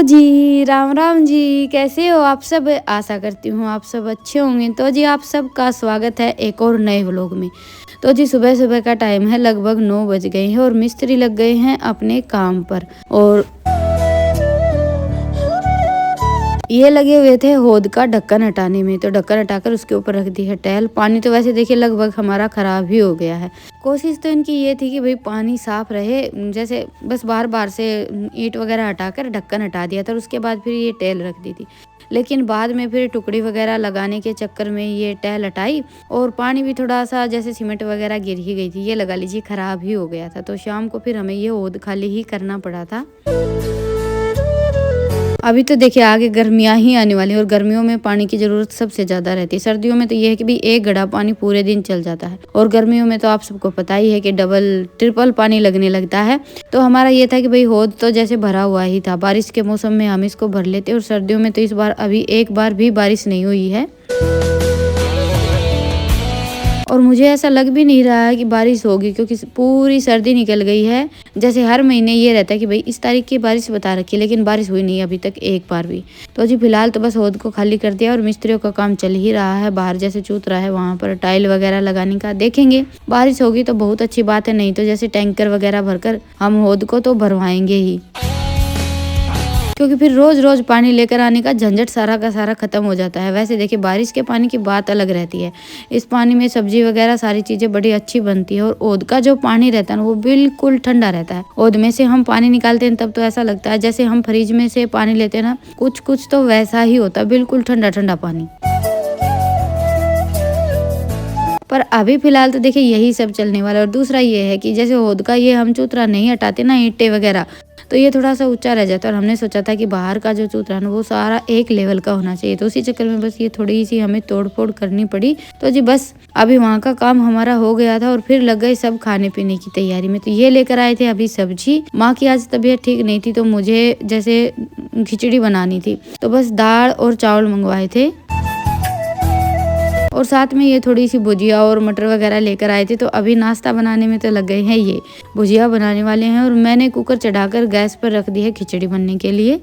जी, राम राम जी, कैसे हो आप सब? आशा करती हूँ आप सब अच्छे होंगे। तो जी आप सबका स्वागत है एक और नए व्लॉग में। तो जी सुबह सुबह का टाइम है, लगभग 9 बज गए हैं और मिस्त्री लग गए हैं अपने काम पर। और ये लगे हुए थे होद का ढक्कन हटाने में, तो ढक्कन हटाकर उसके ऊपर रख दी है टैल। पानी तो वैसे देखिए लगभग हमारा खराब ही हो गया है। कोशिश तो इनकी ये थी कि भाई पानी साफ रहे, जैसे बस बार बार से ईंट वगैरह हटाकर ढक्कन हटा दिया था और उसके बाद फिर ये टैल रख दी थी। लेकिन बाद में फिर टुकड़ी वगैरह लगाने के चक्कर में ये टैल हटाई और पानी भी थोड़ा सा जैसे सीमेंट वगैरह गिर ही गई थी, ये लगा लीजिए खराब ही हो गया था। तो शाम को फिर हमें ये होद खाली ही करना पड़ा था। अभी तो देखिए आगे गर्मियाँ ही आने वाली हैं और गर्मियों में पानी की ज़रूरत सबसे ज़्यादा रहती है। सर्दियों में तो ये है कि भी एक घड़ा पानी पूरे दिन चल जाता है और गर्मियों में तो आप सबको पता ही है कि डबल ट्रिपल पानी लगने लगता है। तो हमारा ये था कि भाई होद तो जैसे भरा हुआ ही था, बारिश के मौसम में हम इसको भर लेते और सर्दियों में तो इस बार अभी एक बार भी बारिश नहीं हुई है और मुझे ऐसा लग भी नहीं रहा है कि बारिश होगी, क्योंकि पूरी सर्दी निकल गई है। जैसे हर महीने ये रहता है कि भाई इस तारीख की बारिश बता रखी है, लेकिन बारिश हुई नहीं अभी तक एक बार भी। तो जी फिलहाल तो बस होद को खाली कर दिया और मिस्त्रियों का काम चल ही रहा है। बाहर जैसे चूत रहा है वहाँ पर टाइल वगैरह लगाने का, देखेंगे बारिश होगी तो बहुत अच्छी बात है, नहीं तो जैसे टैंकर वगैरह भरकर हम होद को तो भरवाएंगे ही, क्योंकि फिर रोज रोज पानी लेकर आने का झंझट सारा का सारा खत्म हो जाता है। वैसे देखिए बारिश के पानी की बात अलग रहती है, इस पानी में सब्जी वगैरह सारी चीजें बड़ी अच्छी बनती है। और ओद का जो पानी रहता है ना वो बिल्कुल ठंडा रहता है। ओद में से हम पानी निकालते हैं तब तो ऐसा लगता है जैसे हम फ्रिज में से पानी लेते हैं ना, कुछ कुछ तो वैसा ही होता है, बिल्कुल ठंडा ठंडा पानी। पर अभी फिलहाल तो देखिए यही सब चलने वाला है। और दूसरा ये है कि जैसे होद का ये हम चूतरा नहीं हटाते ना, ईंटें वगैरह, तो ये थोड़ा सा ऊंचा रह जाता है और हमने सोचा था कि बाहर का जो चूतरा ना वो सारा एक लेवल का होना चाहिए। तो उसी चक्कर में बस ये थोड़ी सी हमें तोड़ फोड़ करनी पड़ी। तो जी बस अभी वहाँ का काम हमारा हो गया था और फिर लग गए सब खाने पीने की तैयारी में। तो ये लेकर आए थे अभी सब्जी। माँ की आज तबीयत ठीक नहीं थी तो मुझे जैसे खिचड़ी बनानी थी, तो बस दाल और चावल मंगवाए थे और साथ में ये थोड़ी सी भुजिया और मटर वगैरह लेकर आए थे। तो अभी नाश्ता बनाने में तो लग गए हैं, ये भुजिया बनाने वाले हैं और मैंने कुकर चढ़ाकर गैस पर रख दी है खिचड़ी बनने के लिए।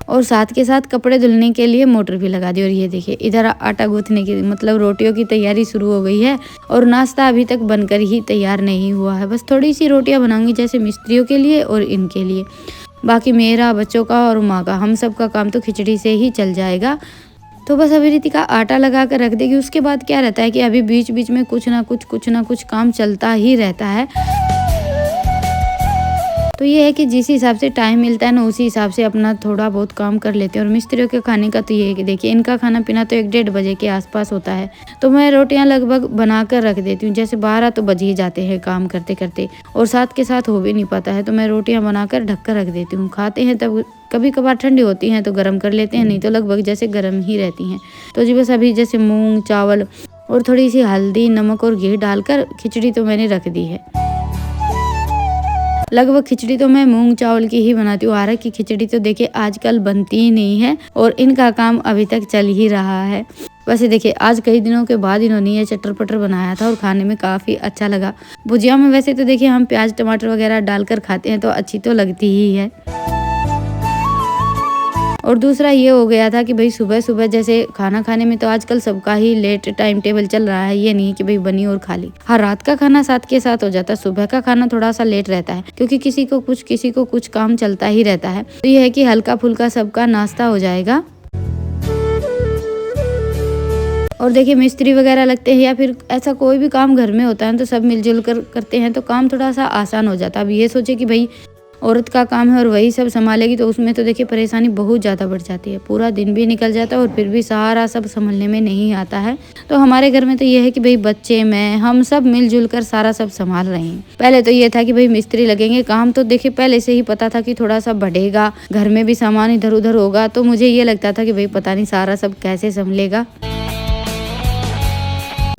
और साथ के साथ कपड़े धुलने के लिए मोटर भी लगा दी। और ये देखिए इधर आटा गूंथने की मतलब रोटियों की तैयारी शुरू हो गई है और नाश्ता अभी तक बनकर ही तैयार नहीं हुआ है। बस थोड़ी सी रोटियां बनाऊंगी जैसे मिस्त्रियों के लिए और इनके लिए, बाकी मेरा, बच्चों का और माँ का, हम सब का काम तो खिचड़ी से ही चल जाएगा। तो बस अभी रीति का आटा लगा कर रख देगी। उसके बाद क्या रहता है कि अभी बीच बीच में कुछ ना कुछ काम चलता ही रहता है। तो ये है कि जिस हिसाब से टाइम मिलता है ना उसी हिसाब से अपना थोड़ा बहुत काम कर लेते हैं। और मिस्त्रियों के खाने का तो ये है कि देखिए इनका खाना पीना तो 1-1:30 बजे के आसपास होता है। तो मैं रोटियां लगभग बना कर रख देती हूँ, जैसे 12 तो बज ही जाते हैं काम करते करते और साथ के साथ हो भी नहीं पाता है। तो मैं रोटियां बनाकर ढक कर रख देती हूँ, खाते हैं तब कभी कभार ठंडी होती हैं तो गर्म कर लेते हैं, नहीं तो लगभग जैसे गर्म ही रहती हैं। तो जी बस अभी जैसे मूंग चावल और थोड़ी सी हल्दी नमक और घी डालकर खिचड़ी तो मैंने रख दी है। लगभग खिचड़ी तो मैं मूंग चावल की ही बनाती हूँ। आरक की खिचड़ी तो देखिए आजकल बनती ही नहीं है और इनका काम अभी तक चल ही रहा है। वैसे देखिए आज कई दिनों के बाद इन्होंने ये चटर पटर बनाया था और खाने में काफ़ी अच्छा लगा। भुजिया में वैसे तो देखिए हम प्याज टमाटर वगैरह डालकर खाते हैं तो अच्छी तो लगती ही है। और दूसरा ये हो गया था कि भाई सुबह सुबह जैसे खाना खाने में तो आजकल सबका ही लेट टाइम टेबल चल रहा है, ये नहीं कि भाई बनी और खा ली। हाँ रात का खाना साथ के साथ हो जाता है, सुबह का खाना थोड़ा सा लेट रहता है क्योंकि किसी को कुछ काम चलता ही रहता है। तो ये है कि हल्का फुल्का सबका नाश्ता हो जाएगा। और देखिए मिस्त्री वगैरह लगते हैं या फिर ऐसा कोई भी काम घर में होता है तो सब मिलजुल कर करते हैं तो काम थोड़ा सा आसान हो जाता है। अब ये सोचे कि भाई औरत का काम है और वही सब संभालेगी तो उसमें तो देखिए परेशानी बहुत ज़्यादा बढ़ जाती है, पूरा दिन भी निकल जाता है और फिर भी सारा सब संभलने में नहीं आता है। तो हमारे घर में तो ये है कि भाई बच्चे मैं हम सब मिलजुल कर सारा सब संभाल रहे हैं। पहले तो ये था कि भाई मिस्त्री लगेंगे, काम तो देखिए पहले से ही पता था कि थोड़ा सा बढ़ेगा, घर में भी सामान इधर उधर होगा, तो मुझे ये लगता था कि भाई पता नहीं सारा सब कैसे संभलेगा।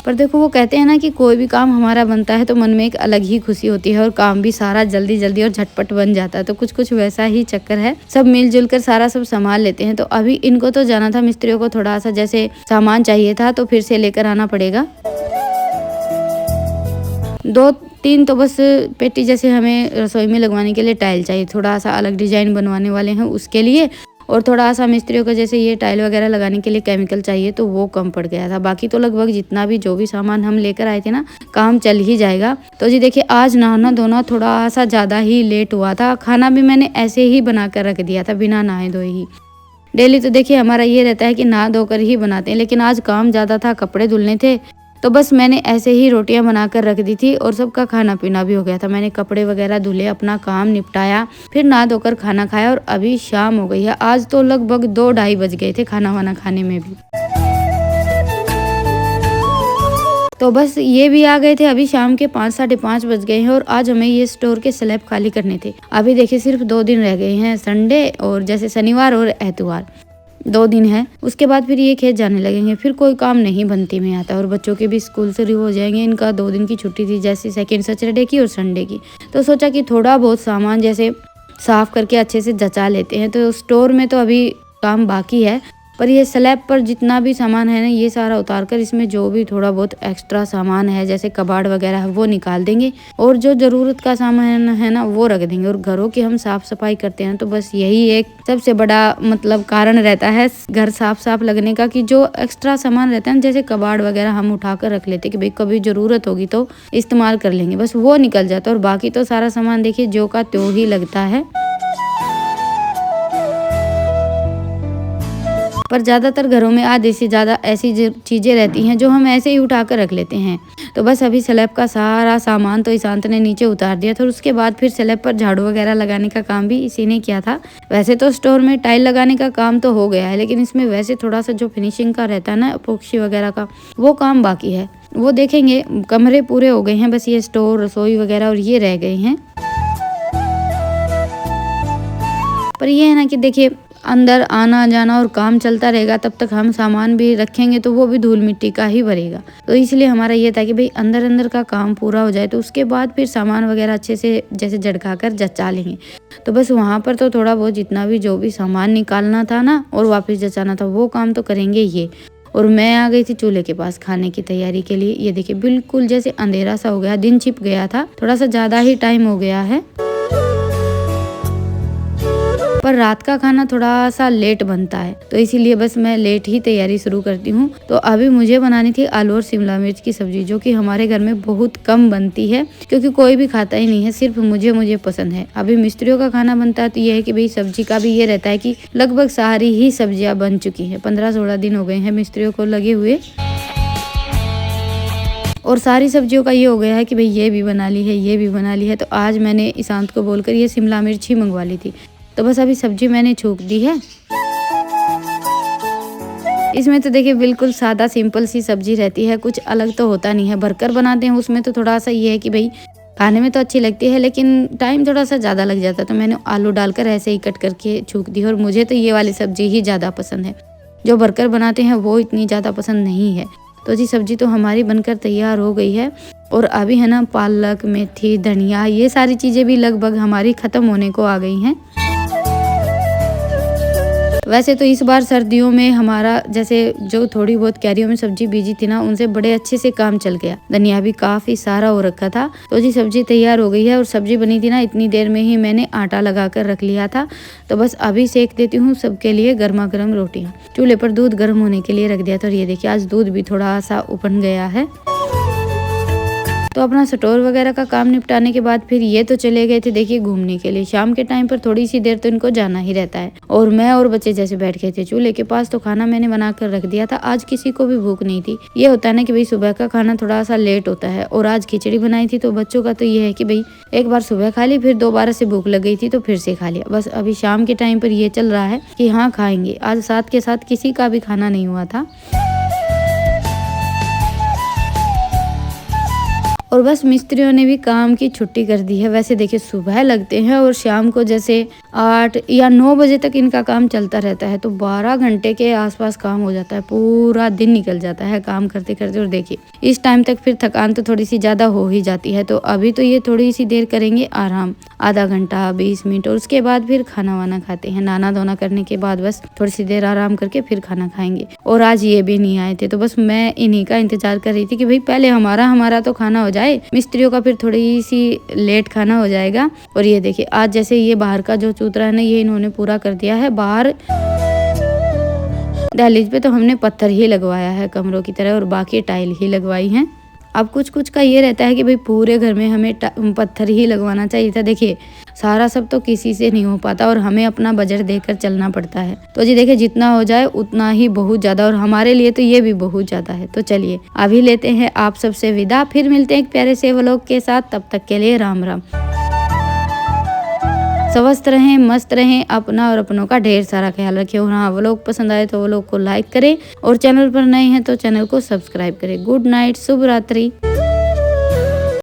पर देखो वो कहते हैं ना कि कोई भी काम हमारा बनता है तो मन में एक अलग ही खुशी होती है और काम भी सारा जल्दी जल्दी और झटपट बन जाता है। तो कुछ वैसा ही चक्कर है, सब मिलजुल कर सारा सब संभाल लेते हैं। तो अभी इनको तो जाना था, मिस्त्रियों को थोड़ा सा जैसे सामान चाहिए था तो फिर से लेकर आना पड़ेगा। 3 तो बस पेटी जैसे हमें रसोई में लगवाने के लिए टाइल चाहिए, थोड़ा सा अलग डिजाइन बनवाने वाले हैं उसके लिए, और थोड़ा सा मिस्त्रियों को जैसे ये टाइल वगैरह लगाने के लिए केमिकल चाहिए, तो वो कम पड़ गया था। बाकी तो लगभग जितना भी जो भी सामान हम लेकर आए थे ना, काम चल ही जाएगा। तो जी देखिए आज नहाना धोना थोड़ा सा ज़्यादा ही लेट हुआ था। खाना भी मैंने ऐसे ही बना कर रख दिया था बिना नहाए धोए ही। डेली तो देखिए हमारा ये रहता है कि नहा धोकर ही बनाते हैं, लेकिन आज काम ज़्यादा था, कपड़े धुलने थे, तो बस मैंने ऐसे ही रोटियां बनाकर रख दी थी और सबका खाना पीना भी हो गया था। मैंने कपड़े वगैरह धुले, अपना काम निपटाया, फिर नहा धोकर खाना खाया और अभी शाम हो गई है। आज तो लगभग 2-2:30 बज गए थे खाना वाना खाने में भी। तो बस ये भी आ गए थे, अभी शाम के 5-5:30 बज गए हैं और आज हमें ये स्टोर के स्लैब खाली करने थे। अभी देखिए सिर्फ 2 दिन रह गए हैं, संडे और जैसे शनिवार और एतवार 2 दिन है, उसके बाद फिर ये खेत जाने लगेंगे। फिर कोई काम नहीं बनती में आता और बच्चों के भी स्कूल शुरू हो जाएंगे। इनका 2 दिन की छुट्टी थी, जैसे सेकेंड सैटरडे की और संडे की। तो सोचा कि थोड़ा बहुत सामान जैसे साफ करके अच्छे से जचा लेते हैं। तो स्टोर में तो अभी काम बाकी है, पर ये स्लैब पर जितना भी सामान है ना, ये सारा उतार कर इसमें जो भी थोड़ा बहुत एक्स्ट्रा सामान है जैसे कबाड़ वगैरह है वो निकाल देंगे, और जो जरूरत का सामान है ना वो रख देंगे। और घरों की हम साफ सफाई करते हैं तो बस यही एक सबसे बड़ा मतलब कारण रहता है घर साफ लगने का, कि जो एक्स्ट्रा सामान रहता है ना जैसे कबाड़ वगैरह हम उठा कर रख लेते कि भाई कभी जरूरत होगी तो इस्तेमाल कर लेंगे, बस वो निकल जाता है। और बाकी तो सारा सामान देखिए जो का त्यों ही लगता है। पर ज़्यादातर घरों में आधे से ज़्यादा ऐसी चीज़ें रहती हैं जो हम ऐसे ही उठा कर रख लेते हैं। तो बस अभी स्लैब का सारा सामान तो ईशांत ने नीचे उतार दिया था और उसके बाद फिर स्लैब पर झाड़ू वगैरह लगाने का काम भी इसी ने किया था। वैसे तो स्टोर में टाइल लगाने का काम तो हो गया है, लेकिन इसमें वैसे थोड़ा सा जो फिनिशिंग का रहता है ना एपोक्सी वगैरह का, वो काम बाकी है, वो देखेंगे। कमरे पूरे हो गए हैं, बस ये स्टोर रसोई वगैरह और ये रह गए हैं। पर ये है ना कि देखिए अंदर आना जाना और काम चलता रहेगा, तब तक हम सामान भी रखेंगे तो वो भी धूल मिट्टी का ही भरेगा। तो इसलिए हमारा ये था कि भाई अंदर का काम पूरा हो जाए तो उसके बाद फिर सामान वगैरह अच्छे से जैसे झटका कर जचा लेंगे। तो बस वहाँ पर तो थोड़ा बहुत जितना भी जो भी सामान निकालना था ना और वापस जचाना था वो काम तो करेंगे ये। और मैं आ गई थी चूल्हे के पास खाने की तैयारी के लिए। ये देखिए बिल्कुल जैसे अंधेरा सा हो गया, दिन छिप गया था, थोड़ा सा ज्यादा ही टाइम हो गया है। पर रात का खाना थोड़ा सा लेट बनता है तो इसीलिए बस मैं लेट ही तैयारी शुरू करती हूँ। तो अभी मुझे बनानी थी आलू और शिमला मिर्च की सब्जी, जो कि हमारे घर में बहुत कम बनती है क्योंकि कोई भी खाता ही नहीं है, सिर्फ मुझे पसंद है। अभी मिस्त्रियों का खाना बनता है तो ये है कि भाई सब्जी का भी ये रहता है कि लगभग सारी ही सब्जियां बन चुकी है। 15-16 दिन हो गए हैं मिस्त्रियों को लगे हुए और सारी सब्जियों का ये हो गया है कि भाई ये भी बना ली है, ये भी बना ली है। तो आज मैंने ईशांत को बोलकर ये शिमला मिर्च ही मंगवा ली थी। तो बस अभी सब्जी मैंने छूक दी है। इसमें तो देखिए बिल्कुल सादा सिंपल सी सब्जी रहती है, कुछ अलग तो होता नहीं है। भरकर बनाते हैं उसमें तो थोड़ा सा ये है कि भाई खाने में तो अच्छी लगती है लेकिन टाइम थोड़ा सा ज़्यादा लग जाता है। तो मैंने आलू डालकर ऐसे ही कट करके छूक दी और मुझे तो ये वाली सब्जी ही ज़्यादा पसंद है। जो भरकर बनाते हैं वो इतनी ज़्यादा पसंद नहीं है। तो जी सब्जी तो हमारी बनकर तैयार हो गई है और अभी है ना पालक, मेथी, धनिया, ये सारी चीज़ें भी लगभग हमारी ख़त्म होने को आ गई हैं। वैसे तो इस बार सर्दियों में हमारा जैसे जो थोड़ी बहुत क्यारियों में सब्जी बीजी थी ना, उनसे बड़े अच्छे से काम चल गया। धनिया भी काफी सारा हो रखा था। तो जी सब्जी तैयार हो गई है और सब्जी बनी थी ना इतनी देर में ही मैंने आटा लगा कर रख लिया था। तो बस अभी सेक देती हूँ सबके लिए गर्मा गर्म रोटियाँ। चूल्हे पर दूध गर्म होने के लिए रख दिया था और ये देखिए आज दूध भी थोड़ा सा उबल गया है। तो अपना स्टोर वगैरह का काम निपटाने के बाद फिर ये तो चले गए थे देखिए घूमने के लिए। शाम के टाइम पर थोड़ी सी देर तो इनको जाना ही रहता है और मैं और बच्चे जैसे बैठ गए थे चूल्हे के पास। तो खाना मैंने बना कर रख दिया था। आज किसी को भी भूख नहीं थी। ये होता है ना कि भाई सुबह का खाना थोड़ा सा लेट होता है और आज खिचड़ी बनाई थी। तो बच्चों का तो ये है कि भाई एक बार सुबह खा ली, फिर दोबारा से भूख लग गई थी तो फिर से खा लिया। बस अभी शाम के टाइम पर ये चल रहा है कि हाँ खाएंगे। आज साथ के साथ किसी का भी खाना नहीं हुआ था। और बस मिस्त्रियों ने भी काम की छुट्टी कर दी है। वैसे देखिए सुबह लगते हैं और शाम को जैसे 8 या 9 बजे तक इनका काम चलता रहता है। तो 12 घंटे के आसपास काम हो जाता है, पूरा दिन निकल जाता है काम करते करते। और देखिए इस टाइम तक फिर थकान तो थोड़ी सी ज़्यादा हो ही जाती है। तो अभी तो ये थोड़ी सी देर करेंगे आराम, आधा घंटा 20 मिनट, और उसके बाद फिर खाना वाना खाते हैं। नहाना धोना करने के बाद बस थोड़ी सी देर आराम करके फिर खाना खाएंगे। और आज ये भी नहीं आए थे तो बस मैं इन्हीं का इंतजार कर रही थी कि भाई पहले हमारा तो खाना हो जाए, जाए, मिस्त्रियों का फिर थोड़ी सी लेट खाना हो जाएगा। और ये देखिए आज जैसे ये बाहर का जो चूतरा है ना, ये इन्होंने पूरा कर दिया है। बाहर दहलीज पे तो हमने पत्थर ही लगवाया है कमरों की तरह, और बाकी टाइल ही लगवाई है। अब कुछ कुछ का ये रहता है कि भाई पूरे घर में हमें पत्थर ही लगवाना चाहिए था। देखिए सारा सब तो किसी से नहीं हो पाता और हमें अपना बजट देकर चलना पड़ता है। तो जी देखिए जितना हो जाए उतना ही बहुत ज़्यादा, और हमारे लिए तो ये भी बहुत ज़्यादा है। तो चलिए अभी लेते हैं आप सबसे विदा, फिर मिलते हैं एक प्यारे से व्लॉग के साथ। तब तक के लिए राम राम। स्वस्थ रहें, मस्त रहें, अपना और अपनों का ढेर सारा ख्याल रखें। और हाँ, व्लॉग पसंद आए तो व्लॉग को लाइक करें, और चैनल पर नए हैं तो चैनल को सब्सक्राइब करें। गुड नाइट, शुभ रात्रि।